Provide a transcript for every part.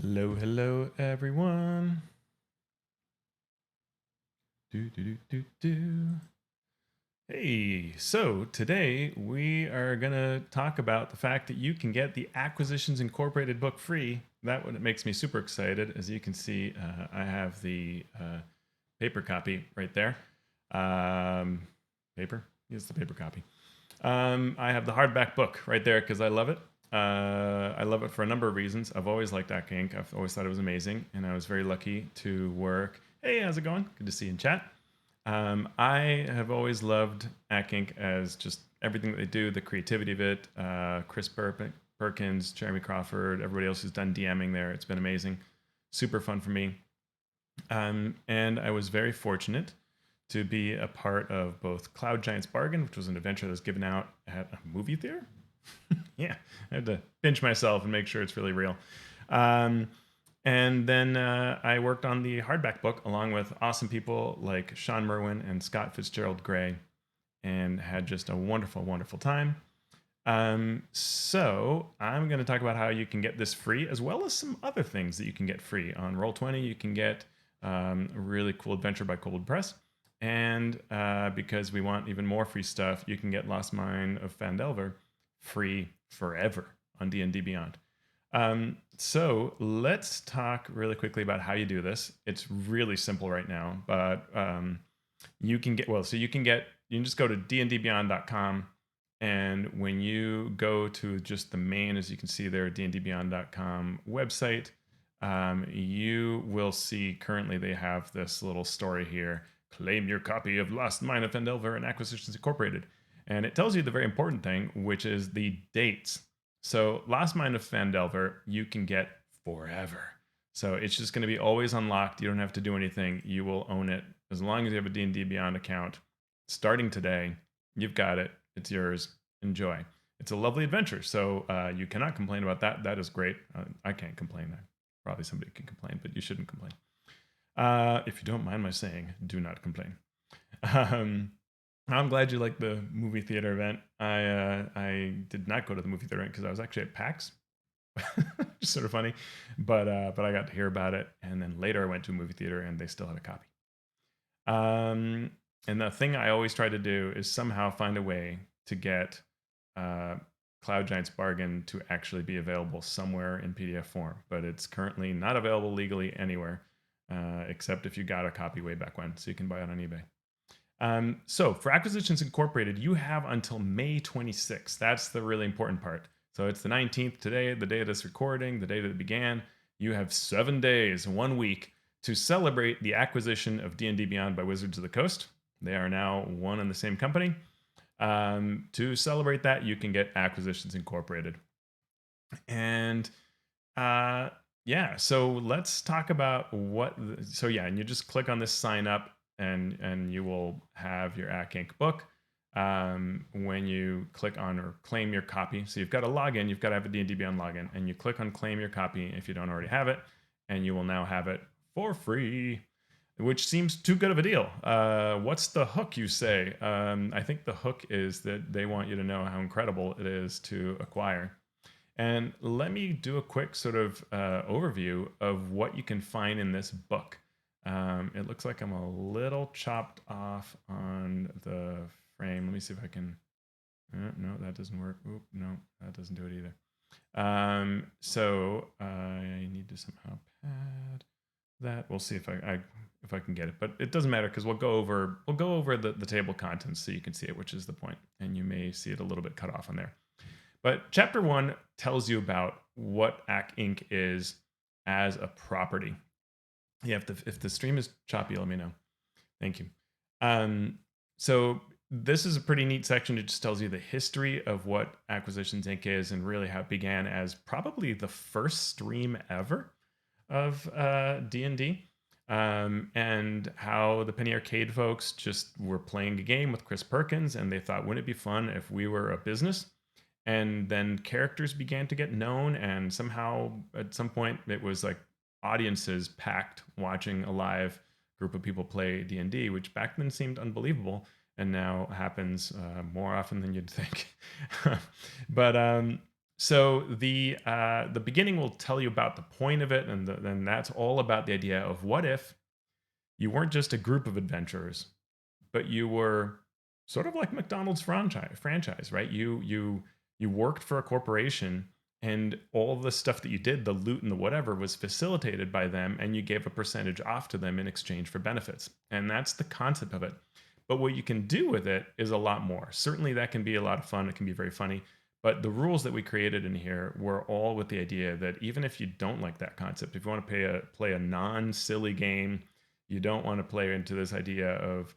Hello, hello, everyone. Hey, so today we are going to talk about the fact that you can get the Acquisitions Incorporated book free. That one makes me super excited. As you can see, I have the paper copy right there. Paper? Yes, the paper copy. I have the hardback book right there because I love it. I love it for a number of reasons. I've always liked Acq Inc. I've always thought it was amazing, and I was very lucky to work. Hey, how's it going? Good to see you in chat. I have always loved Acq Inc. as just everything that they do, the creativity of it. Chris Perkins, Jeremy Crawford, everybody else who's done DMing there. It's been amazing. Super fun for me. And I was very fortunate to be a part of both Cloud Giant's Bargain, which was an adventure that was given out at a movie theater. Yeah, I had to pinch myself and make sure it's really real. And then I worked on the hardback book along with awesome people like Sean Merwin and Scott Fitzgerald Gray, and had just a wonderful, wonderful time. So I'm going to talk about how you can get this free, as well as some other things that you can get free. On Roll20, you can get a really cool adventure by Cold Press. And because we want even more free stuff, you can get Lost Mine of Phandelver free forever on D&D Beyond. So let's talk really quickly about how you do this. It's really simple right now, but you can get, you can just go to dndbeyond.com. And when you go to just the main, as you can see there, dndbeyond.com website, you will see currently they have this little story here. Claim your copy of Lost Mine of Phandelver and Acquisitions Incorporated. And it tells you the very important thing, which is the dates. So Lost Mine of Phandelver, you can get forever. So it's just going to be always unlocked. You don't have to do anything. You will own it. As long as you have a D&D Beyond account, starting today, you've got it. It's yours. Enjoy. It's a lovely adventure. So you cannot complain about that. That is great. I can't complain. Probably somebody can complain, but you shouldn't complain. If you don't mind my saying, do not complain. I'm glad you liked the movie theater event. I did not go to the movie theater event because I was actually at PAX. Just sort of funny, but I got to hear about it, and then later I went to a movie theater and they still had a copy. And the thing I always try to do is somehow find a way to get Cloud Giant's Bargain to actually be available somewhere in PDF form, but it's currently not available legally anywhere, except if you got a copy way back when, so you can buy it on eBay. So for Acquisitions Incorporated, you have until May 26th. That's the really important part. So it's the 19th today, the day of this recording, the day that it began. You have 7 days, 1 week to celebrate the acquisition of D&D Beyond by Wizards of the Coast. They are now one and the same company. To celebrate that, you can get Acquisitions Incorporated. And yeah, so let's talk about and you just click on this sign up, and you will have your Acq Inc. book. When you click on or claim your copy, so you've got a login, you've got to have a D&D Beyond login, and you click on claim your copy if you don't already have it, and you will now have it for free, which seems too good of a deal. What's the hook, you say? I think the hook is that they want you to know how incredible it is to acquire. And let me do a quick sort of overview of what you can find in this book. It looks like I'm a little chopped off on the frame. Let me see if I can. No, that doesn't work. Oop, no, that doesn't do it either. So I need to somehow pad that. We'll see if I can get it, but it doesn't matter because we'll go over the table contents so you can see it, which is the point, and you may see it a little bit cut off on there. But chapter 1 tells you about what Acq Inc. is as a property. Yeah, if the stream is choppy, let me know. Thank you. So this is a pretty neat section. It just tells you the history of what Acquisitions Inc. is, and really how it began as probably the first stream ever of D&D, and how the Penny Arcade folks just were playing a game with Chris Perkins, and they thought, wouldn't it be fun if we were a business? And then characters began to get known, and somehow at some point it was like audiences packed watching a live group of people play D&D, which back then seemed unbelievable, and now happens more often than you'd think. But So the beginning will tell you about the point of it, and then that's all about the idea of what if you weren't just a group of adventurers, but you were sort of like McDonald's franchise, right? You worked for a corporation, and all the stuff that you did, the loot and the whatever, was facilitated by them, and you gave a percentage off to them in exchange for benefits. And that's the concept of it. But what you can do with it is a lot more. Certainly, that can be a lot of fun. It can be very funny. But the rules that we created in here were all with the idea that even if you don't like that concept, if you want to play a non-silly game, you don't want to play into this idea of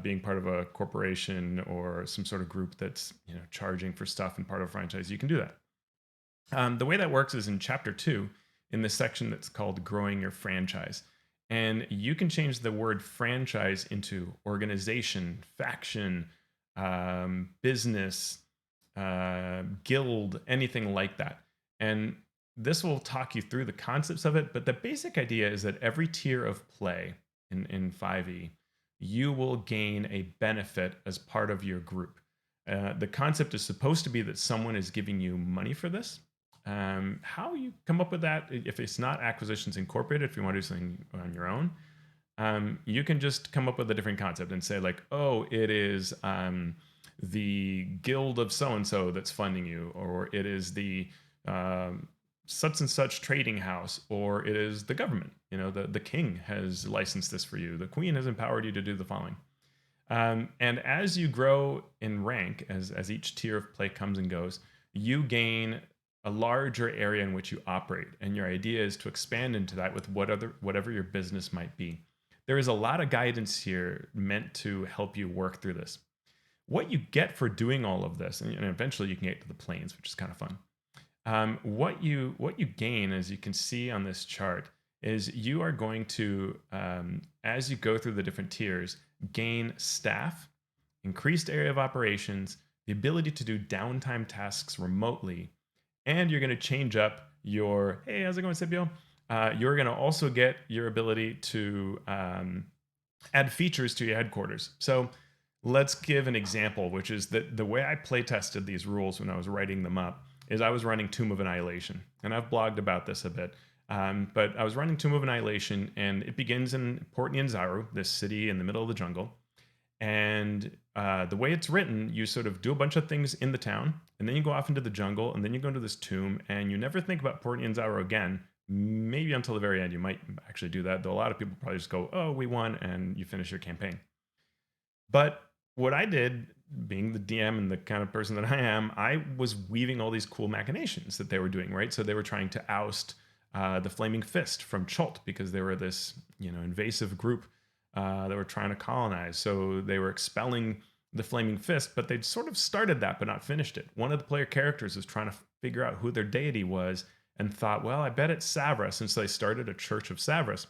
being part of a corporation or some sort of group that's charging for stuff and part of a franchise, you can do that. The way that works is in chapter 2, in the section that's called Growing Your Franchise. And you can change the word franchise into organization, faction, business, guild, anything like that. And this will talk you through the concepts of it. But the basic idea is that every tier of play in 5e, you will gain a benefit as part of your group. The concept is supposed to be that someone is giving you money for this. How you come up with that, if it's not Acquisitions Incorporated, if you want to do something on your own, you can just come up with a different concept and say like, oh, it is the guild of so-and-so that's funding you, or it is the such and such trading house, or it is the government. The king has licensed this for you. The queen has empowered you to do the following. And as you grow in rank, as each tier of play comes and goes, you gain a larger area in which you operate. And your idea is to expand into that with whatever your business might be. There is a lot of guidance here meant to help you work through this. What you get for doing all of this, and eventually you can get to the planes, which is kind of fun. What you gain, as you can see on this chart, is you are going to, as you go through the different tiers, gain staff, increased area of operations, the ability to do downtime tasks remotely, and you're going to change up your, hey, how's it going, Scipio? You're going to also get your ability to add features to your headquarters. So let's give an example, which is that the way I play tested these rules when I was writing them up is I was running Tomb of Annihilation. And I've blogged about this a bit. But I was running Tomb of Annihilation, and it begins in Port Nyanzaru, this city in the middle of the jungle. And the way it's written, you sort of do a bunch of things in the town, and then you go off into the jungle, and then you go into this tomb, and you never think about Port Nyanzaru again. Maybe until the very end, you might actually do that, though a lot of people probably just go, oh, we won, and you finish your campaign. But what I did, being the DM and the kind of person that I am, I was weaving all these cool machinations that they were doing, right? So they were trying to oust the Flaming Fist from Chult because they were this, invasive group that were trying to colonize. So they were expelling the Flaming Fist, but they'd sort of started that but not finished it. One of the player characters was trying to figure out who their deity was and thought, well, I bet it's Savras, since they started a Church of Savras.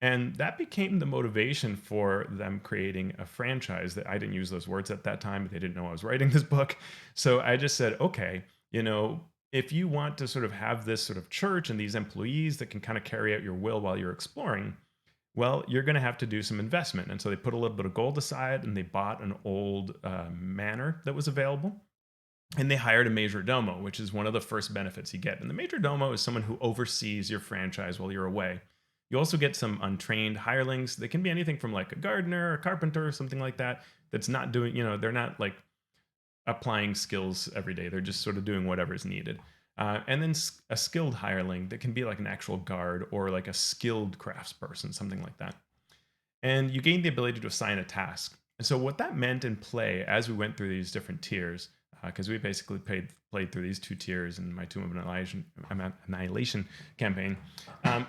And that became the motivation for them creating a franchise. That I didn't use those words at that time, but they didn't know I was writing this book. So I just said, okay, if you want to sort of have this sort of church and these employees that can kind of carry out your will while you're exploring, well, you're going to have to do some investment. And so they put a little bit of gold aside, and they bought an old manor that was available. And they hired a major domo, which is one of the first benefits you get. And the major domo is someone who oversees your franchise while you're away. You also get some untrained hirelings. They can be anything from like a gardener, a carpenter, or something like that. That's not doing, they're not like applying skills every day. They're just sort of doing whatever is needed. And then a skilled hireling that can be like an actual guard or like a skilled craftsperson, something like that. And you gain the ability to assign a task. And so what that meant in play as we went through these different tiers, because we basically played through these 2 tiers in my Tomb of Annihilation campaign.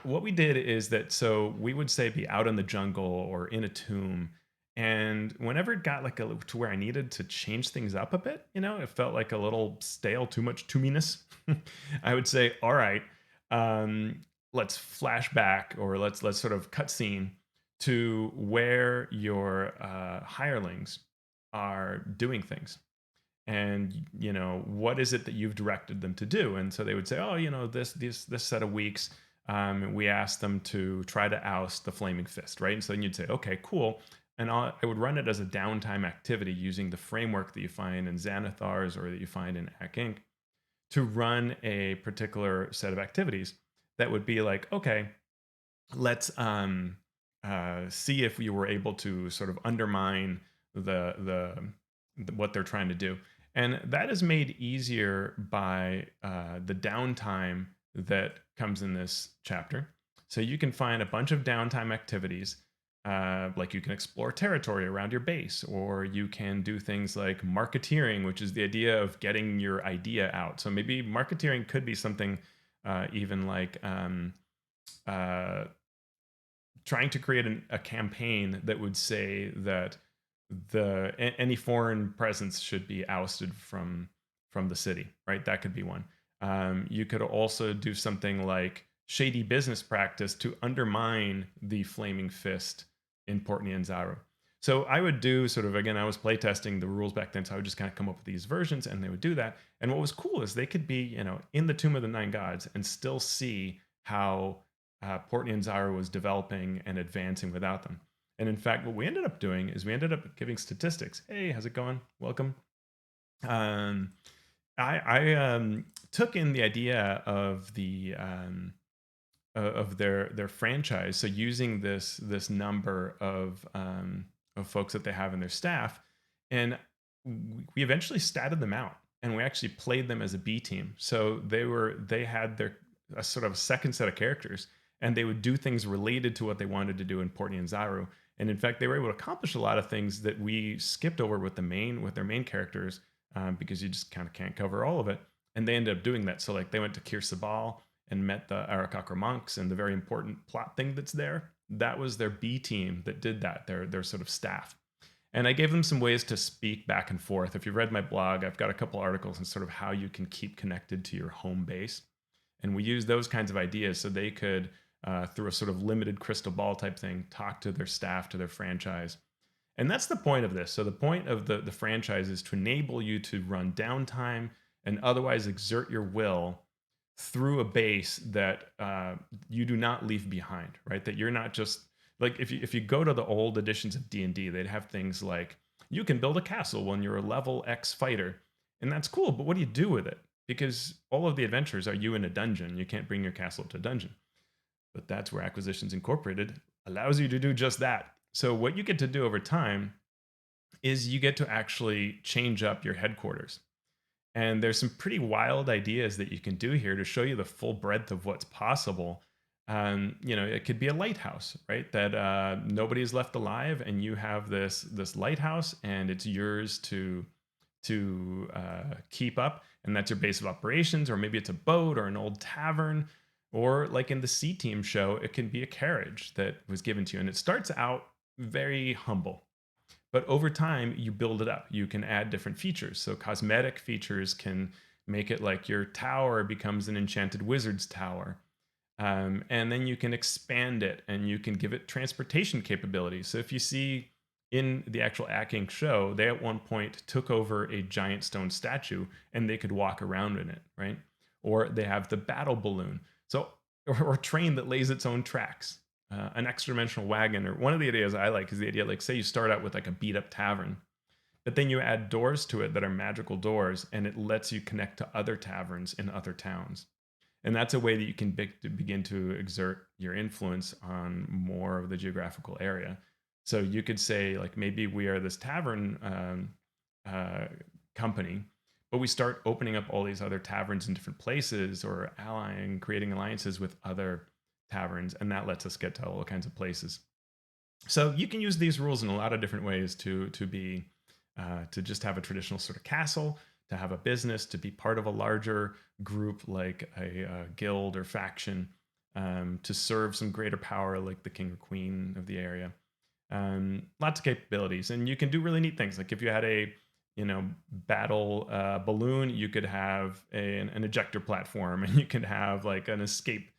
What we did is that, so we would say be out in the jungle or in a tomb, and whenever it got like to where I needed to change things up a bit, it felt like a little stale, too much toominess. I would say, all right, let's flash back, or let's sort of cut scene to where your hirelings are doing things. And what is it that you've directed them to do? And so they would say, oh, this set of weeks, we asked them to try to oust the Flaming Fist, right? And so then you'd say, okay, cool. And I would run it as a downtime activity using the framework that you find in Xanathar's or that you find in Acq Inc. to run a particular set of activities that would be like, okay, let's see if we were able to sort of undermine what they're trying to do. And that is made easier by the downtime that comes in this chapter. So you can find a bunch of downtime activities, like you can explore territory around your base, or you can do things like marketeering, which is the idea of getting your idea out. So maybe marketeering could be something even like uh, trying to create a campaign that would say that any foreign presence should be ousted from the city, right? That could be one. You could also do something like shady business practice to undermine the flaming fist in Port Nyanzaru. So I would do sort of, again, I was playtesting the rules back then, so I would just kind of come up with these versions and they would do that. And what was cool is they could be, in the Tomb of the Nine Gods and still see how Port Nyanzaru was developing and advancing without them. And in fact, what we ended up doing is we ended up giving statistics. Hey, how's it going? Welcome. Um, I took in the idea of their franchise. So using this number of folks that they have in their staff, and we eventually statted them out, and we actually played them as a B team. So they had their a sort of a second set of characters, and they would do things related to what they wanted to do in Port Nyanzaru. And in fact, they were able to accomplish a lot of things that we skipped over with their main characters, because you just kind of can't cover all of it. And they ended up doing that. So like they went to Kir Sabal and met the Arakakra monks, and the very important plot thing that's there, that was their B team that did that, their sort of staff. And I gave them some ways to speak back and forth. If you read my blog, I've got a couple articles on sort of how you can keep connected to your home base. And we use those kinds of ideas so they could, through a sort of limited crystal ball type thing, talk to their staff, to their franchise. And that's the point of this. So the point of the franchise is to enable you to run downtime and otherwise exert your will through a base that you do not leave behind, right? That you're not just like, if you go to the old editions of D&D, they'd have things like you can build a castle when you're a level X fighter, and that's cool, but what do you do with it? Because all of the adventures are you in a dungeon. You can't bring your castle to a dungeon. But that's where Acquisitions Incorporated allows you to do just that. So what you get to do over time is you get to actually change up your headquarters. And there's some pretty wild ideas that you can do here to show you the full breadth of what's possible. It could be a lighthouse, right? That nobody's left alive, and you have this lighthouse, and it's yours to keep up, and that's your base of operations. Or maybe it's a boat or an old tavern, or like in the C Team show, it can be a carriage that was given to you, and it starts out very humble. But over time, you build it up. You can add different features. So cosmetic features can make it like your tower becomes an enchanted wizard's tower. And then you can expand it, and you can give it transportation capabilities. So if you see in the actual Acq Inc. show, they at one point took over a giant stone statue and they could walk around in it, right? Or they have the battle balloon. So, or a train that lays its own tracks, an extra dimensional wagon. Or one of the ideas I like is the idea, like, say you start out with like a beat up tavern, but then you add doors to it that are magical doors, and it lets you connect to other taverns in other towns. And that's a way that you can begin to exert your influence on more of the geographical area. So you could say, like, maybe we are this tavern company, but we start opening up all these other taverns in different places, or allying, creating alliances with other taverns, and that lets us get to all kinds of places. So you can use these rules in a lot of different ways to just have a traditional sort of castle, to have a business, to be part of a larger group like a guild or faction, to serve some greater power like the king or queen of the area. Lots of capabilities, and you can do really neat things. Like if you had a battle balloon, you could have an ejector platform, and you could have like an escape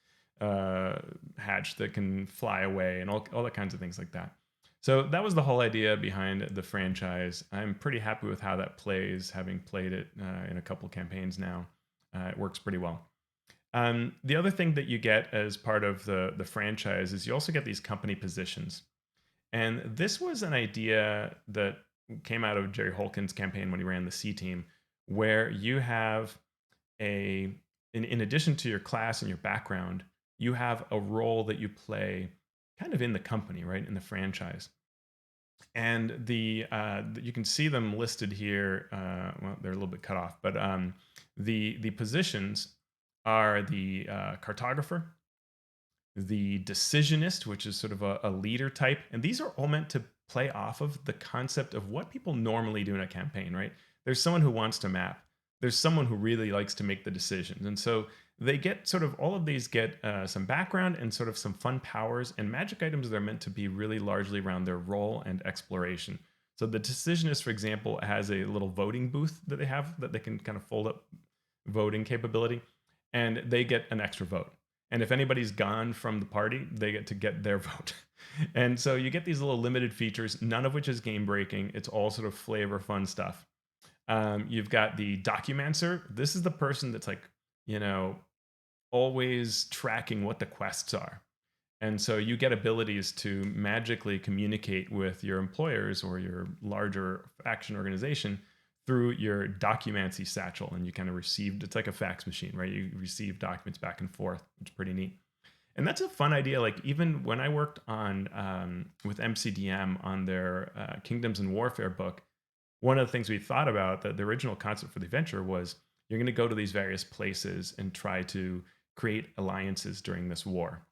hatch that can fly away, and all the kinds of things like that. So that was the whole idea behind the franchise. I'm pretty happy with how that plays, having played it in a couple campaigns now. It works pretty well. The other thing that you get as part of the franchise is you also get these company positions. And this was an idea that came out of Jerry Holkin's campaign when he ran the C Team, where you have a in addition to your class and your background, you have a role that you play kind of in the company, right? In the franchise. And you can see them listed here. Well, they're a little bit cut off, but the positions are the cartographer, the decisionist, which is sort of a leader type. And these are all meant to play off of the concept of what people normally do in a campaign, right? There's someone who wants to map, there's someone who really likes to make the decisions. And so they get sort of all of these get some background and sort of some fun powers and magic items that are meant to be really largely around their role and exploration. So the decisionist, for example, has a little voting booth that they have that they can kind of fold up voting capability, and they get an extra vote. And if anybody's gone from the party, they get to get their vote. And so you get these little limited features, none of which is game breaking. It's all sort of flavor, fun stuff. You've got the documancer. This is the person that's like, you know, always tracking what the quests are. And so you get abilities to magically communicate with your employers or your larger faction organization through your documancy satchel. And you kind of received, it's like a fax machine, right? You receive documents back and forth, which is pretty neat. And that's a fun idea. Like even when I worked on with MCDM on their Kingdoms and Warfare book, one of the things we thought about, the original concept for the adventure was you're going to go to these various places and try to create alliances during this war.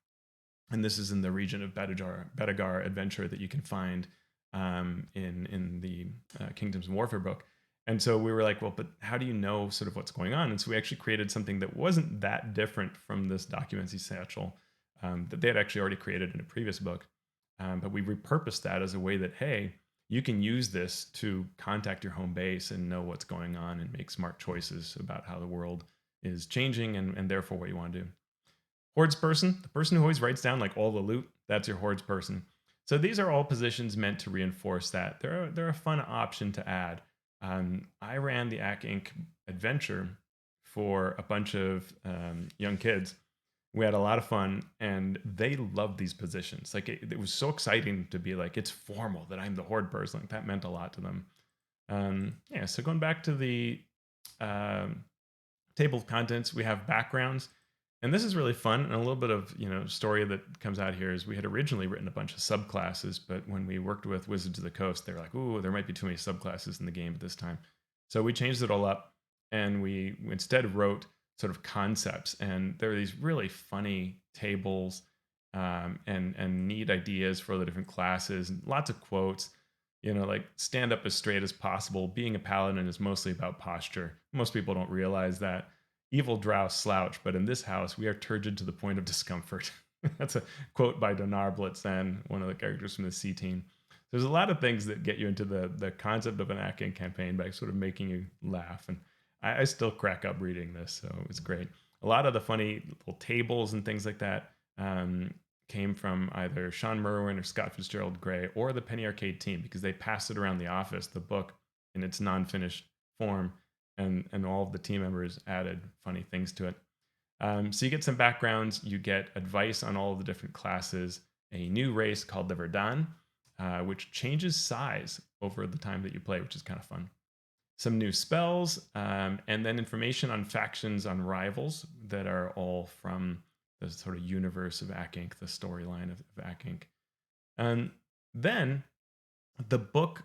And this is in the region of Bedegar adventure that you can find in the Kingdoms and Warfare book. And so we were like, well, but how do you know sort of what's going on? And so we actually created something that wasn't that different from this documenty satchel that they had actually already created in a previous book. But we repurposed that as a way that, hey, you can use this to contact your home base and know what's going on and make smart choices about how the world is changing and therefore what you want to do. Hordes person, the person who always writes down like all the loot, that's your hordes person. So these are all positions meant to reinforce that. They're a fun option to add. I ran the Acq Inc. adventure for a bunch of young kids. We had a lot of fun, and they loved these positions. Like it was so exciting to be like, it's formal that I'm the horde person. Like that meant a lot to them. Yeah. So going back to the table of contents, we have backgrounds. And this is really fun, and a little bit of story that comes out here is we had originally written a bunch of subclasses, but when we worked with Wizards of the Coast, they were like, "Ooh, there might be too many subclasses in the game at this time." So we changed it all up, and we instead wrote sort of concepts, and there are these really funny tables and neat ideas for the different classes, and lots of quotes. Like stand up as straight as possible. Being a paladin is mostly about posture. Most people don't realize that. Evil drow slouch, but in this house, we are turgid to the point of discomfort. That's a quote by Donar Blitzen, one of the characters from the C team. There's a lot of things that get you into the concept of an Acq Inc. campaign by sort of making you laugh. And I still crack up reading this, so it's great. A lot of the funny little tables and things like that came from either Sean Merwin or Scott Fitzgerald Gray or the Penny Arcade team because they passed it around the office, the book, in its non-finished form. And all of the team members added funny things to it. So you get some backgrounds, you get advice on all of the different classes, a new race called the Verdun, which changes size over the time that you play, which is kind of fun. Some new spells, and then information on factions, on rivals that are all from the sort of universe of Acq Inc., the storyline of Acq Inc. And then the book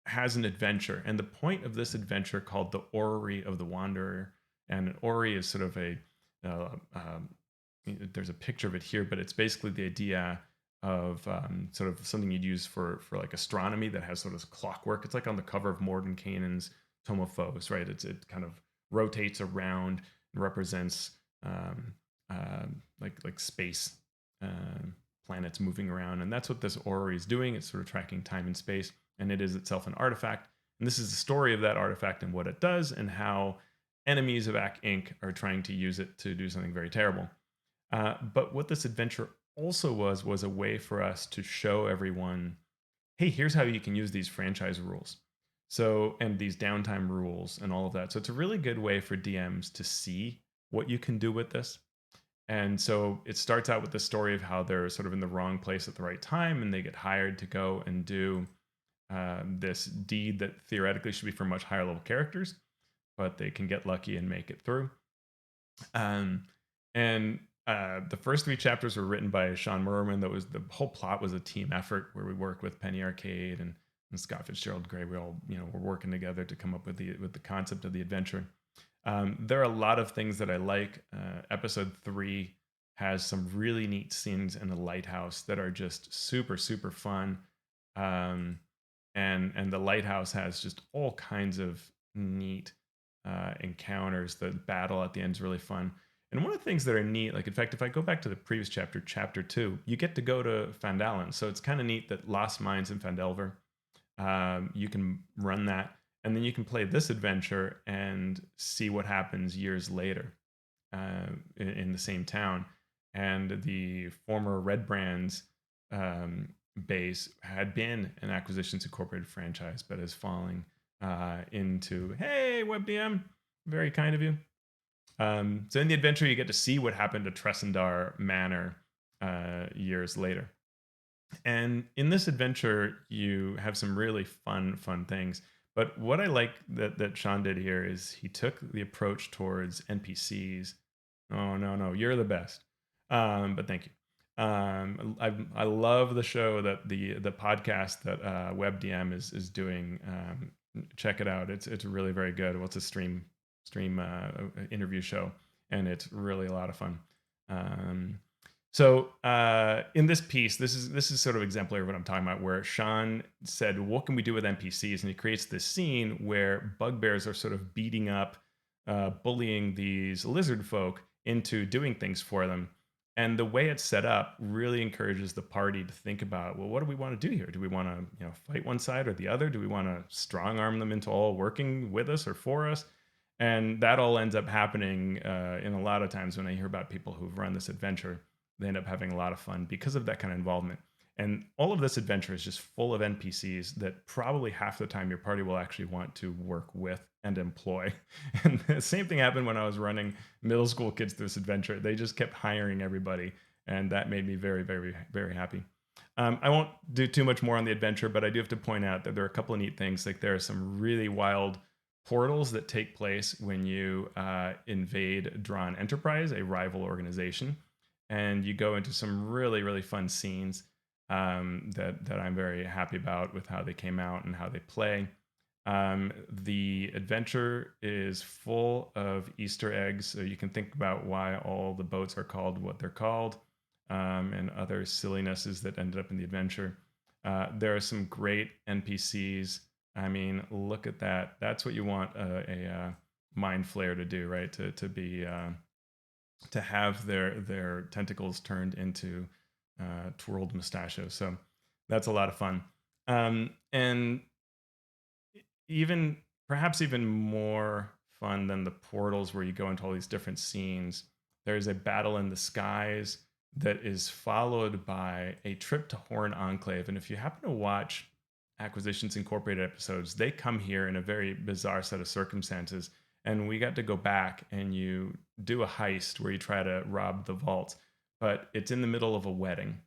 has an adventure, and the point of this adventure called the Orrery of the Wanderer, and an orrery is sort of there's a picture of it here, but it's basically the idea of sort of something you'd use for like astronomy that has sort of clockwork. It's like on the cover of Mordenkainen's Tome of Foes, right? It kind of rotates around and represents like space planets moving around, and that's what this orrery is doing. It's sort of tracking time and space, and it is itself an artifact. And this is the story of that artifact and what it does, and how enemies of Acq Inc. are trying to use it to do something very terrible. But what this adventure also was a way for us to show everyone, hey, here's how you can use these franchise rules. So, and these downtime rules and all of that. So it's a really good way for DMs to see what you can do with this. And so it starts out with the story of how they're sort of in the wrong place at the right time, and they get hired to go and do this deed that theoretically should be for much higher level characters, but they can get lucky and make it through. Um, and the first three chapters were written by Sean Merriman. That was the whole plot was a team effort where we worked with Penny Arcade and Scott Fitzgerald Gray. We all were working together to come up with the concept of the adventure. There are a lot of things that I like. Episode 3 has some really neat scenes in the lighthouse that are just super super fun. Um, and the lighthouse has just all kinds of neat encounters. The battle at the end is really fun. And one of the things that are neat, like in fact, if I go back to the previous chapter, chapter 2, you get to go to Phandelver. So it's kind of neat that Lost Mines in Phandelver, you can run that, and then you can play this adventure and see what happens years later in the same town. And the former Red Brands um, base had been an Acquisitions Incorporated franchise, but is falling into, hey, WebDM, very kind of you. So in the adventure, you get to see what happened to Tressendar Manor years later. And in this adventure, you have some really fun things. But what I like that Sean did here is he took the approach towards NPCs. Oh no, you're the best. But thank you. I love the show that the podcast that WebDM is doing. Check it out. It's really very good. Well, it's a stream interview show, and it's really a lot of fun. So in this piece, this is sort of exemplary of what I'm talking about, where Sean said, "What can we do with NPCs?" And he creates this scene where bugbears are sort of beating up, bullying these lizard folk into doing things for them. And the way it's set up really encourages the party to think about, well, what do we want to do here? Do we want to fight one side or the other? Do we want to strong arm them into all working with us or for us? And that all ends up happening in a lot of times when I hear about people who've run this adventure. They end up having a lot of fun because of that kind of involvement. And all of this adventure is just full of NPCs that probably half the time your party will actually want to work with and employ. And the same thing happened when I was running middle school kids through this adventure. They just kept hiring everybody, and that made me very happy. I won't do too much more on the adventure, but I do have to point out that there are a couple of neat things. Like there are some really wild portals that take place when you invade Drawn Enterprise, a rival organization, and you go into some really fun scenes that I'm very happy about with how they came out and how they play. The adventure is full of Easter eggs, so you can think about why all the boats are called what they're called, and other sillinesses that ended up in the adventure. There are some great NPCs. I mean, look at that. That's what you want a mind flayer to do, right? To be to have their tentacles turned into twirled mustachios. So that's a lot of fun. And even perhaps even more fun than the portals where you go into all these different scenes, there's a battle in the skies that is followed by a trip to Horn Enclave. And if you happen to watch Acquisitions Incorporated episodes, they come here in a very bizarre set of circumstances. And we got to go back and you do a heist where you try to rob the vault, but it's in the middle of a wedding.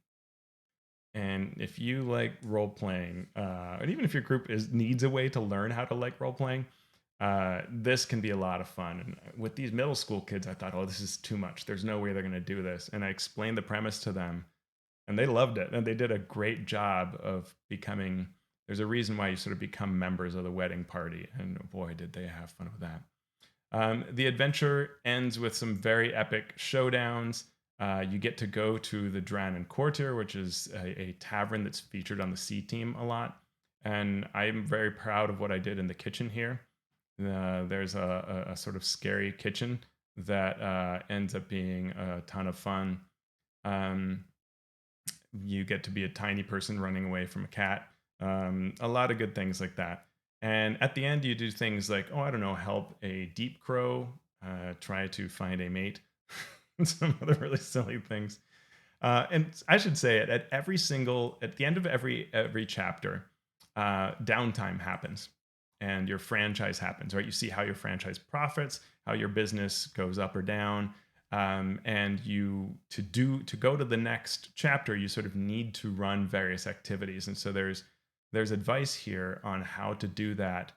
And if you like role playing, and even if your group needs a way to learn how to like role playing, this can be a lot of fun. And with these middle school kids, I thought, oh, this is too much. There's no way they're going to do this. And I explained the premise to them, and they loved it. And they did a great job of becoming. There's a reason why you sort of become members of the wedding party, and boy, did they have fun with that. The adventure ends with some very epic showdowns. You get to go to the Dranen Quarter, which is a tavern that's featured on the C team a lot. And I'm very proud of what I did in the kitchen here. There's a sort of scary kitchen that ends up being a ton of fun. You get to be a tiny person running away from a cat. A lot of good things like that. And at the end, you do things like, oh, I don't know, help a deep crow try to find a mate, and some other really silly things. And I should say it at the end of every chapter, downtime happens, and your franchise happens, right? You see how your franchise profits, how your business goes up or down, and to go to the next chapter, you sort of need to run various activities, and so there's advice here on how to do that,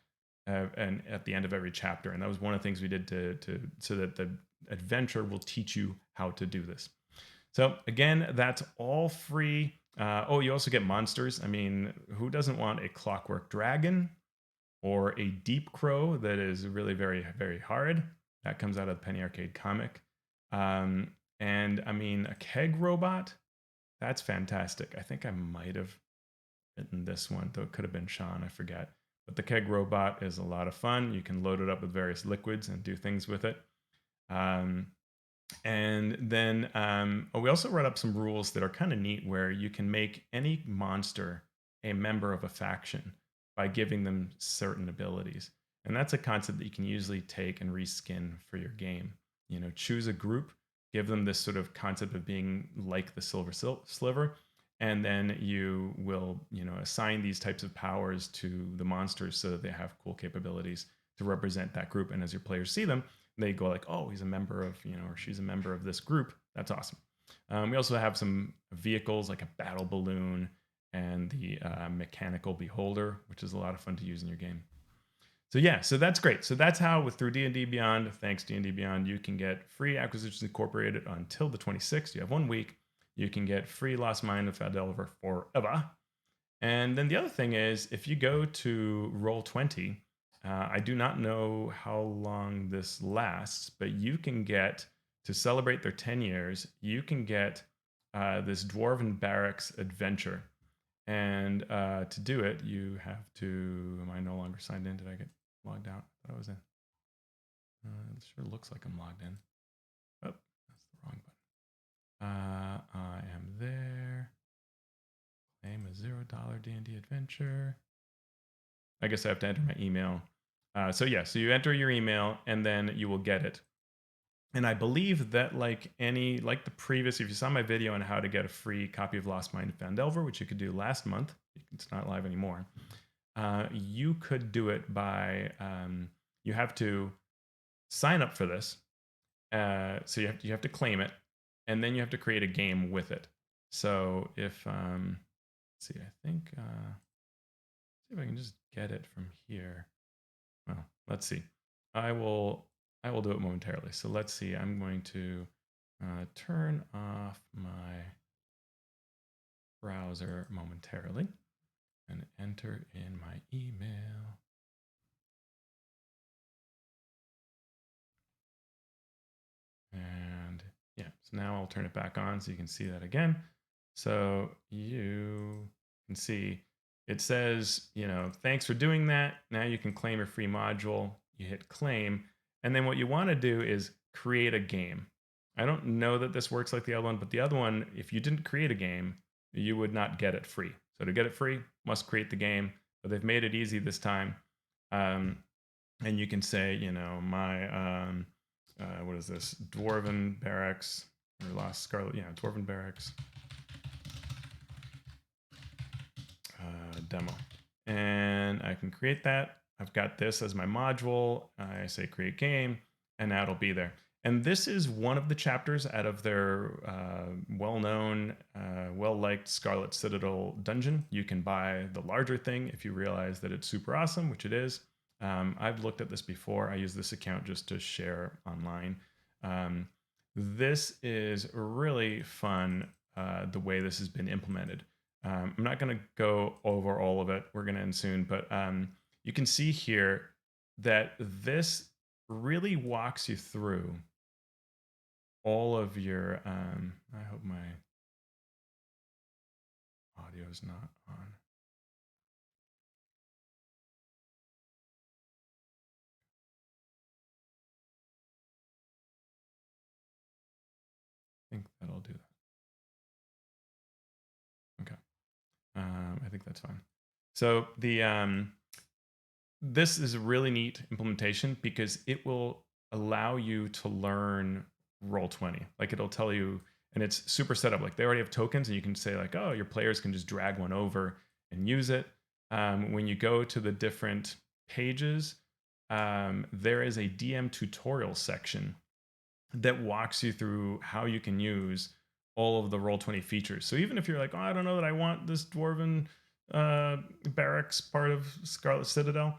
and at the end of every chapter. And that was one of the things we did to so that the adventure will teach you how to do this. So again, that's all free. Oh, you also get monsters. I mean, who doesn't want a clockwork dragon or a deep crow that is really very, very hard? That comes out of the Penny Arcade comic. And I mean, a keg robot, that's fantastic. I think I might have written this one, though it could have been Sean, I forget. But the keg robot is a lot of fun. You can load it up with various liquids and do things with it. And then we also wrote up some rules that are kind of neat where you can make any monster a member of a faction by giving them certain abilities. And that's a concept that you can usually take and reskin for your game. You know, choose a group, give them this sort of concept of being like the Silver Sliver, and then you will, you know, assign these types of powers to the monsters so that they have cool capabilities to represent that group. And as your players see them, they go like, oh, he's a member of, you know, or she's a member of this group. That's awesome. We also have some vehicles like a battle balloon and the mechanical beholder, which is a lot of fun to use in your game. So yeah, so that's great. So that's how through D&D Beyond, thanks D&D Beyond, you can get free Acquisitions Incorporated until the 26th. You have 1 week. You can get free Lost Mine of Phandelver forever. And then the other thing is, if you go to Roll20, I do not know how long this lasts, but you can get, to celebrate their 10 years, you can get this Dwarven Barracks adventure. And to do it, you have to, am I no longer signed in? Did I get logged out? I thought I was in. It sure looks like I'm logged in. Oh, that's the wrong button. I am there. Claim a $0 D&D adventure. I guess I have to enter my email. So yeah, so you enter your email and then you will get it. And I believe that like the previous, if you saw my video on how to get a free copy of Lost Mine of Phandelver, which you could do last month, it's not live anymore. You could do it by, you have to sign up for this. So you have to claim it, and then you have to create a game with it. So if, let's see, I think, see if I can just get it from here. Well, let's see. I will do it momentarily. So let's see. I'm going to turn off my browser momentarily and enter in my email. And yeah, so now I'll turn it back on so you can see that again. So you can see it says, you know, thanks for doing that. Now you can claim your free module. You hit claim. And then what you want to do is create a game. I don't know that this works like the other one, but the other one, if you didn't create a game, you would not get it free. So to get it free, must create the game. But they've made it easy this time. And you can say, you know, my, what is this? Dwarven Barracks, or Lost Scarlet, yeah, Dwarven Barracks demo. And I can create that. I've got this as my module. I say create game, and now it'll be there. And this is one of the chapters out of their well-known, well-liked Scarlet Citadel dungeon. You can buy the larger thing if you realize that it's super awesome, which it is. I've looked at this before. I use this account just to share online. This is really fun, the way this has been implemented. I'm not going to go over all of it. We're going to end soon, but you can see here that this really walks you through all of your, I hope my audio is not on. I think that'll do that. Okay. I think that's fine. So the this is a really neat implementation because it will allow you to learn Roll20. Like it'll tell you, and it's super set up. Like they already have tokens, and you can say like, oh, your players can just drag one over and use it. When you go to the different pages, there is a DM tutorial section that walks you through how you can use all of the Roll20 features. So even if you're like, oh, I don't know that I want this Dwarven Barracks part of Scarlet Citadel,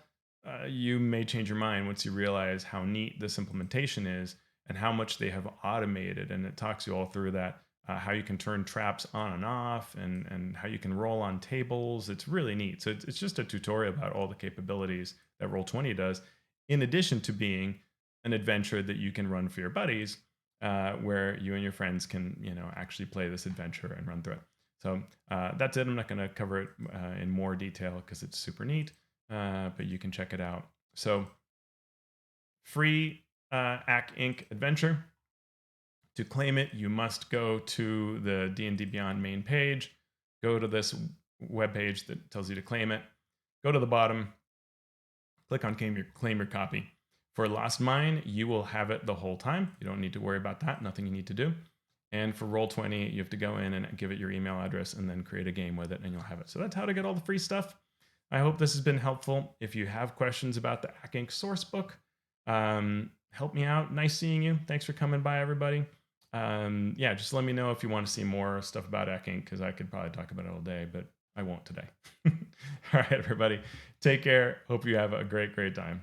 you may change your mind once you realize how neat this implementation is. and how much they have automated. And it talks you all through that, how you can turn traps on and off, and how you can roll on tables. It's really neat. So it's just a tutorial about all the capabilities that Roll20 does, in addition to being an adventure that you can run for your buddies, where you and your friends can, actually play this adventure and run through it. So that's it. I'm not going to cover it in more detail because it's super neat, but you can check it out. So free Acq Inc. adventure. To claim it, you must go to the D&D Beyond main page, go to this webpage that tells you to claim it, go to the bottom, click on claim your copy. For Lost Mine, you will have it the whole time. You don't need to worry about that. Nothing you need to do. And for Roll20, you have to go in and give it your email address and then create a game with it, and you'll have it. So that's how to get all the free stuff. I hope this has been helpful. If you have questions about the Acq Inc. source book, help me out. Nice seeing you. Thanks for coming by, everybody. Yeah, just let me know if you want to see more stuff about Acq Inc., because I could probably talk about it all day, but I won't today. All right, everybody. Take care. Hope you have a great, great time.